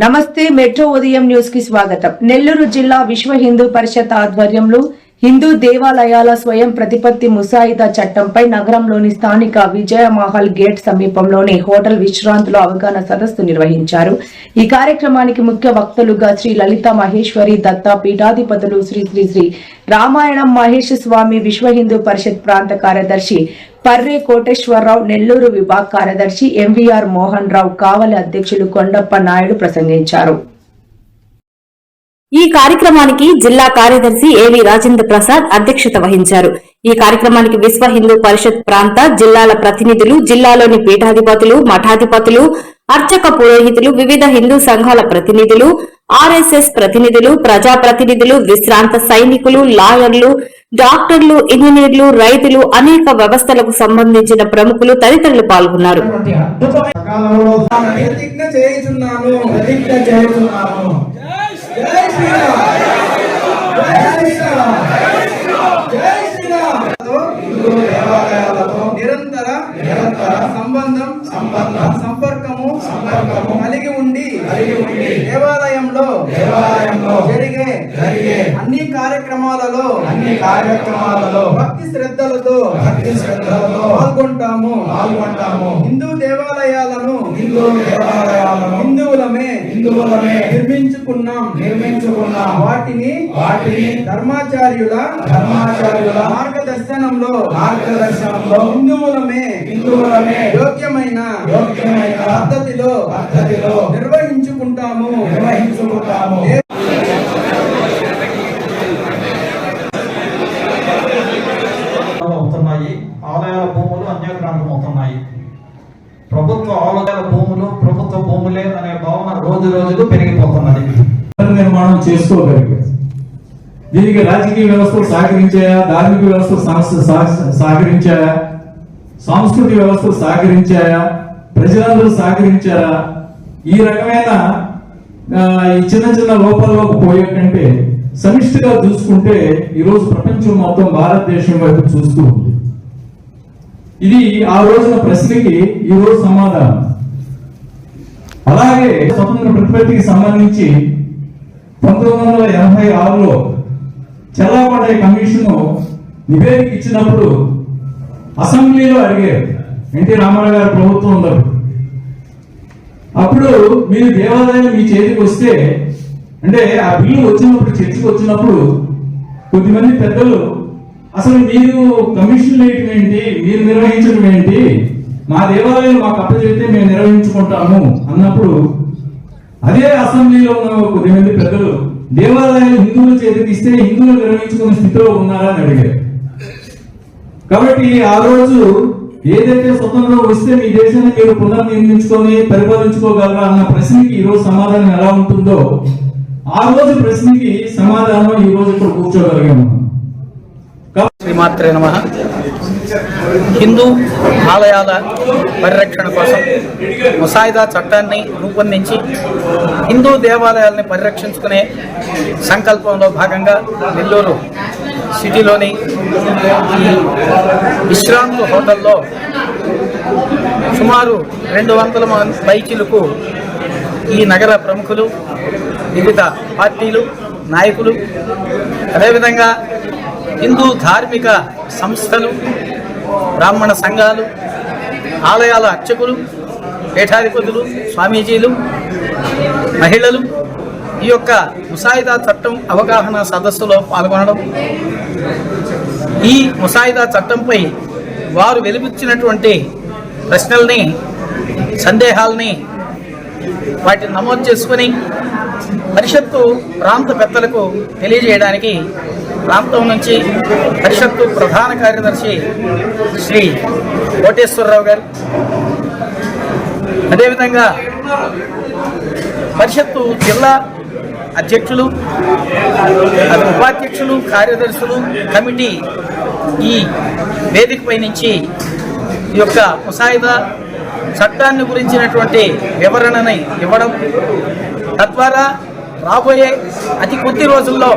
నమస్తే మెట్రో ఉదయం న్యూస్ కి స్వాగతం. నెల్లూరు జిల్లా విశ్వ హిందూ పరిషత్ ఆధ్వర్యంలో హిందూ దేవాలయాల స్వయం ప్రతిపత్తి ముసాయిదా చట్టంపై నగరంలోని స్థానిక విజయ మహల్ గేట్ సమీపంలోని హోటల్ విశ్రాంతిలో అవగాహన సదస్సు నిర్వహించారు. ఈ కార్యక్రమానికి ముఖ్య వక్తలుగా శ్రీ లలిత మహేశ్వరి దత్త పీఠాధిపతులు శ్రీ శ్రీ శ్రీ రామాయణం మహేష్ స్వామి విశ్వ హిందూ పరిషత్ ప్రాంత కార్యదర్శి పర్రే కోటేశ్వరరావు, నెల్లూరు విభాగ కార్యదర్శి ఎంవీఆర్ మోహన్ రావు, కావలి అధ్యక్షులు కొండప్ప నాయుడు ప్రసంగించారు. ఈ కార్యక్రమానికి జిల్లా కార్యదర్శి ఏవి రాజేంద్ర ప్రసాద్ అధ్యక్షత వహించారు. ఈ కార్యక్రమానికి విశ్వ హిందూ పరిషత్ ప్రాంత జిల్లాల ప్రతినిధులు, జిల్లాలోని పీఠాధిపతులు, మఠాధిపతులు, అర్చక పురోహితులు, వివిధ హిందూ సంఘాల ప్రతినిధులు, ఆర్ఎస్ఎస్ ప్రతినిధులు, ప్రజాప్రతినిధులు, విశ్రాంత సైనికులు, లాయర్లు, డాక్టర్లు, ఇంజనీర్లు, రైతులు, అనేక వ్యవస్థలకు సంబంధించిన ప్రముఖులు తదితరులు పాల్గొన్నారు. నిరంతర సంపర్కము కలిగి ఉండి దేవాలయంలో జరిగే అన్ని కార్యక్రమాలలో భక్తి శ్రద్ధలతో పాల్గొంటాము. హిందూ దేవాలయాలను హిందువులమే నిర్మించుకున్నాం. వాటిని ధర్మాచార్యుల మార్గదర్శనంలో హిందువులమే యోగ్యమైన పద్ధతిలో నిర్వహించుకుంటాము. ఆలయాల భూములు అన్యాక్రాంతం అవుతున్నాయి. ప్రభుత్వ ఆలయాల భూములు ప్రభుత్వ భూములే అనే భావన రోజు రోజుకు పెరిగిపోతున్నది. నిర్మాణం చేసుకోగలిగారు. దీనికి రాజకీయ వ్యవస్థలు సహకరించాయా, ధార్మిక వ్యవస్థలు సహకరించాయా, సాంస్కృతిక వ్యవస్థలు సహకరించాయా, ప్రజలందరూ సహకరించారా? ఈ రకమైన ఈ చిన్న చిన్న లోపాల్లోకి పోయే కంటే సమిష్టిగా చూసుకుంటే ఈరోజు ప్రపంచం మొత్తం భారతదేశం వైపు చూస్తూ ఉంది. ఇది ఆ రోజున ప్రశ్నకి ఈ రోజు సమాధానం. అలాగే స్వతంత్ర ప్రతిపత్తికి సంబంధించి 1986లో చల్లాపడే కమిషన్ నివేదిక ఇచ్చినప్పుడు అసెంబ్లీలో అడిగారు, ఎన్టీ రామారావు గారి ప్రభుత్వం ఉండదు. అప్పుడు మీరు దేవాలయం మీ చేతికి వస్తే, అంటే ఆ బిల్లు వచ్చినప్పుడు చర్చకు వచ్చినప్పుడు కొద్దిమంది పెద్దలు అసలు మీరు కమిషన్ వేయటం ఏంటి, మీరు నిర్వహించడం ఏంటి, మా దేవాలయం మాకు అప్పచెబితే మేము నిర్వహించుకుంటాము అన్నప్పుడు అదే అసెంబ్లీలో ఉన్న కొద్దిమంది పెద్దలు దేవాలయాలు హిందువుల చేతికి ఇస్తే హిందువులు నిర్వహించుకునే స్థితిలో ఉన్నారా అని అడిగారు. కాబట్టి ఆ రోజు ఏదైతే స్వతంత్రం వస్తే మీ దేశాన్ని మీరు పునర్నిర్మించుకొని పరిపాలించుకోగలరా అన్న ప్రశ్నకి ఈ రోజు సమాధానం ఎలా ఉంటుందో ఆ రోజు ప్రశ్నకి సమాధానం ఈ రోజు ఇక్కడ కూర్చోగలిగాము. శ్రీమాత్రే నమః. హిందూ ఆలయాల పరిరక్షణ కోసం ముసాయిదా చట్టాన్ని రూపొందించి హిందూ దేవాలయాలని పరిరక్షించుకునే సంకల్పంలో భాగంగా నెల్లూరు సిటీలోని ఈ విశ్రాంతి హోటల్లో సుమారు 200 మంది పైచిలకు ఈ నగర ప్రముఖులు, వివిధ పార్టీలు, నాయకులు, అదేవిధంగా హిందూ ధార్మిక సంస్థలు, బ్రాహ్మణ సంఘాలు, ఆలయాల అర్చకులు, పీఠాధిపతులు, స్వామీజీలు, మహిళలు ఈ యొక్క ముసాయిదా చట్టం అవగాహన సదస్సులో పాల్గొనడం, ఈ ముసాయిదా చట్టంపై వారు వెలిబుచ్చినటువంటి ప్రశ్నల్ని, సందేహాలని వాటిని నమోదు చేసుకుని పరిషత్తు ప్రాంత పెద్దలకు తెలియజేయడానికి ప్రాంతం నుంచి పరిషత్తు ప్రధాన కార్యదర్శి శ్రీ కోటేశ్వరరావు గారు, అదేవిధంగా పరిషత్తు జిల్లా అధ్యక్షులు, ఉపాధ్యక్షులు, కార్యదర్శులు, కమిటీ ఈ వేదికపై నుంచి ఈ యొక్క ముసాయిదా చట్టాన్ని గురించినటువంటి వివరణని ఇవ్వడం, తద్వారా రాబోయే అతి కొద్ది రోజుల్లో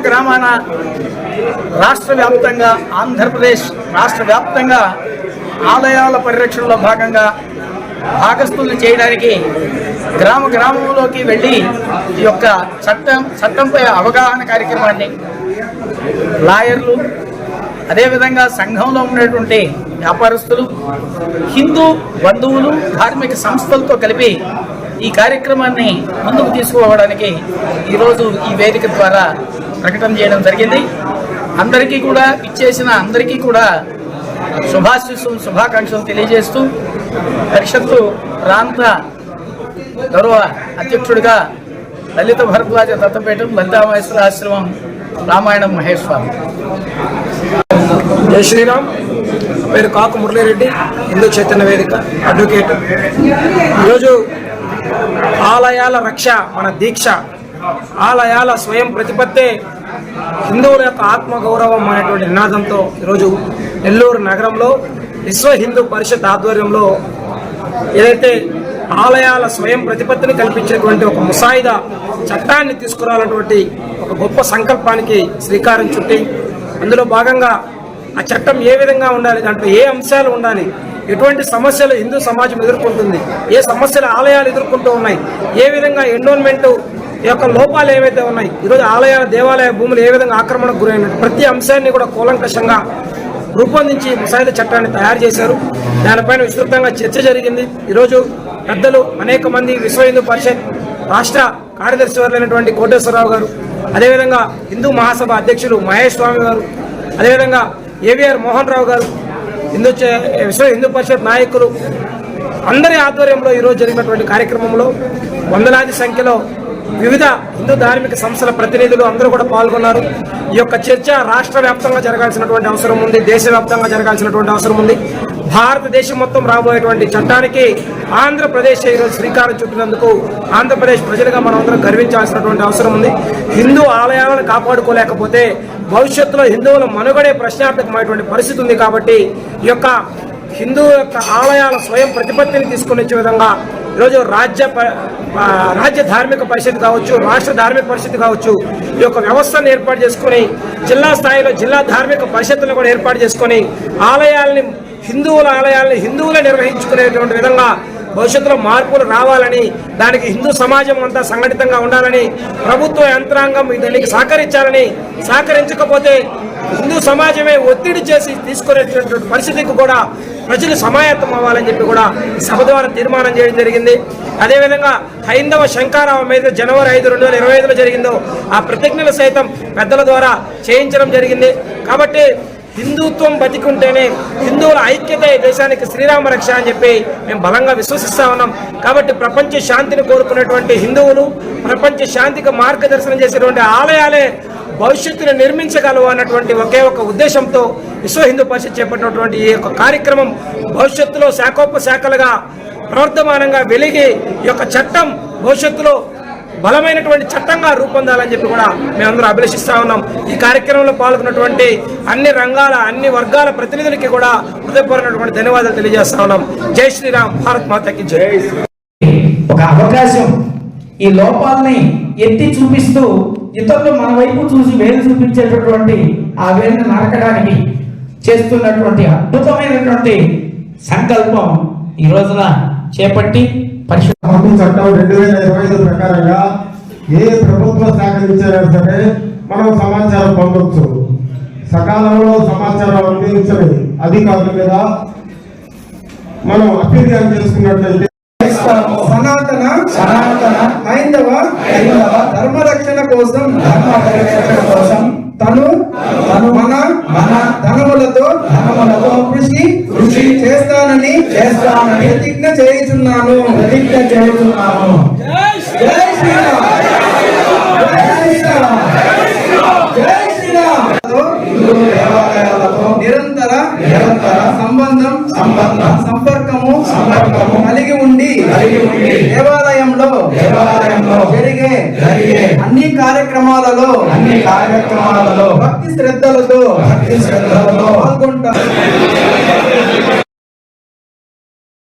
గ్రామాన రాష్ట్ర వ్యాప్తంగా, ఆంధ్రప్రదేశ్ రాష్ట్ర వ్యాప్తంగా ఆలయాల పరిరక్షణలో భాగంగా భాగస్థుల్ని చేయడానికి గ్రామంలోకి వెళ్ళి ఈ యొక్క చట్టంపై అవగాహన కార్యక్రమాన్ని లాయర్లు, అదేవిధంగా సంఘంలో ఉన్నటువంటి వ్యాపారస్తులు, హిందూ బంధువులు, ధార్మిక సంస్థలతో కలిపి ఈ కార్యక్రమాన్ని ముందుకు తీసుకుపోవడానికి ఈరోజు ఈ వేదిక ద్వారా ప్రకటన చేయడం జరిగింది. అందరికీ కూడా ఇచ్చేసిన అందరికీ కూడా శుభాకాంక్షలు తెలియజేస్తూ పరిషత్తు ప్రాంత గౌరవ అధ్యక్షుడిగా లలిత భరద్వాజ దత్తపీఠం లలితామహేశ్వర ఆశ్రమం రామాయణం మహేశ్వరం. జై శ్రీరామ్. పేరు కాకు మురళీరెడ్డి, హిందూ చైతన్య వేదిక అడ్వకేట్. ఈరోజు ఆలయాల రక్ష మన దీక్ష, ఆలయాల స్వయం ప్రతిపత్తే హిందువుల యొక్క ఆత్మగౌరవం అనేటువంటి నినాదంతో ఈరోజు నెల్లూరు నగరంలో విశ్వ హిందూ పరిషత్ ఆధ్వర్యంలో ఏదైతే ఆలయాల స్వయం ప్రతిపత్తిని కల్పించేటువంటి ఒక ముసాయిదా చట్టాన్ని తీసుకురావాలన్నటువంటి ఒక గొప్ప సంకల్పానికి శ్రీకారం చుట్టి, అందులో భాగంగా ఆ చట్టం ఏ విధంగా ఉండాలి, దాంట్లో ఏ అంశాలు ఉండాలి, ఎటువంటి సమస్యలు హిందూ సమాజం ఎదుర్కొంటుంది, ఏ సమస్యలు ఆలయాలు ఎదుర్కొంటూ ఉన్నాయి, ఏ విధంగా ఎండోన్మెంట్ యొక్క లోపాలు ఏవైతే ఉన్నాయి, ఈరోజు ఆలయాల దేవాలయ భూములు ఏ విధంగా ఆక్రమణకు గురైన ప్రతి అంశాన్ని కూడా కూలంకషంగా రూపొందించి ముసాయిదా చట్టాన్ని తయారు చేశారు. దానిపైన విస్తృతంగా చర్చ జరిగింది. ఈరోజు పెద్దలు అనేక మంది విశ్వ హిందూ పరిషత్ రాష్ట్ర కార్యదర్శి వర్లైనటువంటి కోటేశ్వరరావు గారు, అదేవిధంగా హిందూ మహాసభ అధ్యక్షులు మహేష్ స్వామి గారు, అదేవిధంగా ఏవిఆర్ మోహన్ రావు గారు, విశ్వ హిందూ పరిషత్ నాయకులు అందరి ఆధ్వర్యంలో ఈరోజు జరిగినటువంటి కార్యక్రమంలో వందలాది సంఖ్యలో వివిధ హిందూ ధార్మిక సంస్థల ప్రతినిధులు అందరూ కూడా పాల్గొన్నారు. ఈ యొక్క చర్చ రాష్ట్ర వ్యాప్తంగా జరగాల్సినటువంటి అవసరం ఉంది, దేశవ్యాప్తంగా జరగాల్సినటువంటి అవసరం ఉంది. భారతదేశం మొత్తం రాబోయేటువంటి చట్టానికి ఆంధ్రప్రదేశ్ ఈరోజు శ్రీకారం చుట్టినందుకు ఆంధ్రప్రదేశ్ ప్రజలుగా మనం అందరం గర్వించాల్సినటువంటి అవసరం ఉంది. హిందూ ఆలయాలను కాపాడుకోలేకపోతే భవిష్యత్తులో హిందువుల మనుగడే ప్రశ్నార్థకమైనటువంటి పరిస్థితి ఉంది. కాబట్టి ఈ యొక్క హిందూ యొక్క ఆలయాల స్వయం ప్రతిపత్తిని తీసుకుని వచ్చే విధంగా ఈరోజు రాజ్య ధార్మిక పరిషత్ కావచ్చు, రాష్ట్ర ధార్మిక పరిషత్ కావచ్చు, ఈ యొక్క వ్యవస్థను ఏర్పాటు చేసుకుని జిల్లా స్థాయిలో జిల్లా ధార్మిక పరిషత్తులను కూడా ఏర్పాటు చేసుకుని హిందువుల ఆలయాలని హిందువులే నిర్వహించుకునేటువంటి విధంగా భవిష్యత్తులో మార్పులు రావాలని, దానికి హిందూ సమాజం అంతా సంఘటితంగా ఉండాలని, ప్రభుత్వ యంత్రాంగం దీనికి సహకరించాలని, సహకరించకపోతే హిందూ సమాజమే ఒత్తిడి చేసి తీసుకునేటువంటి పరిస్థితికి కూడా ప్రజలు సమాయత్తం అవ్వాలని చెప్పి కూడా సభ ద్వారా తీర్మానం చేయడం జరిగింది. అదేవిధంగా హైందవ శంకారావం మీద జనవరి 5, 2025లో జరిగిందో ఆ ప్రతిజ్ఞలు సైతం పెద్దల ద్వారా చేయించడం జరిగింది. కాబట్టి హిందుత్వం బతికుంటేనే హిందువుల ఐక్యత ఈ దేశానికి శ్రీరామ రక్ష అని చెప్పి మేము బలంగా విశ్వసిస్తా ఉన్నాం. కాబట్టి ప్రపంచ శాంతిని కోరుకునేటువంటి హిందువులు, ప్రపంచ శాంతికి మార్గదర్శనం చేసేటువంటి ఆలయాలే భవిష్యత్తును నిర్మించగలవు అన్నటువంటి ఒకే ఒక ఉద్దేశంతో విశ్వ హిందూ పరిషత్ చేపట్టినటువంటి ఈ యొక్క కార్యక్రమం భవిష్యత్తులో శాఖోపశాఖలుగా ప్రవర్తమానంగా వెలిగి ఈ యొక్క చట్టం భవిష్యత్తులో బలమైనటువంటి చట్టంగా రూపొందాలని చెప్పి కూడా మేమందరూ అభిలషిస్తా ఉన్నాం. ఈ కార్యక్రమంలో పాల్గొన్నటువంటి అన్ని రంగాల అన్ని వర్గాల ప్రతినిధులకి కూడా హృదయపూర్వకమైనటువంటి ధన్యవాదాలు తెలియజేస్తా ఉన్నాం. జై శ్రీరామ్, భారత్ మాతాకి జై. ఒక అవకాశం ఈ లోపాలని ఎత్తి చూపిస్తూ ఇతరులు మన వైపు చూసి వేలు చూపించేటటువంటి ఆ వేలును నరకడానికి చేస్తున్నటువంటి అద్భుతమైనటువంటి సంకల్పం ఈ రోజున చేపట్టి పంపిణీ చట్టం 2025 ప్రకారంగా ఏ ప్రభుత్వ శాఖ ఇచ్చారైనా సరే మనం సమాచారం పొందవచ్చు. సకాలంలో సమాచారం అందించని అధికారుల మీద మనం అభ్యర్థన చేసుకున్నట్లయితే సనాతన హైందవ ధర్మరక్షణ కోసం తను మన ధనములతో కృషి చేస్తానని ప్రతిజ్ఞ చేయుచున్నాను. జై శ్రీరామ్, జై శ్రీరామ్, జై శ్రీరామ్. నిరంతర సంపర్కము కలిగి ఉండి దేవాలయంలో జరిగే అన్ని కార్యక్రమాలలో భక్తి శ్రద్ధలతో పాల్గొంటారు.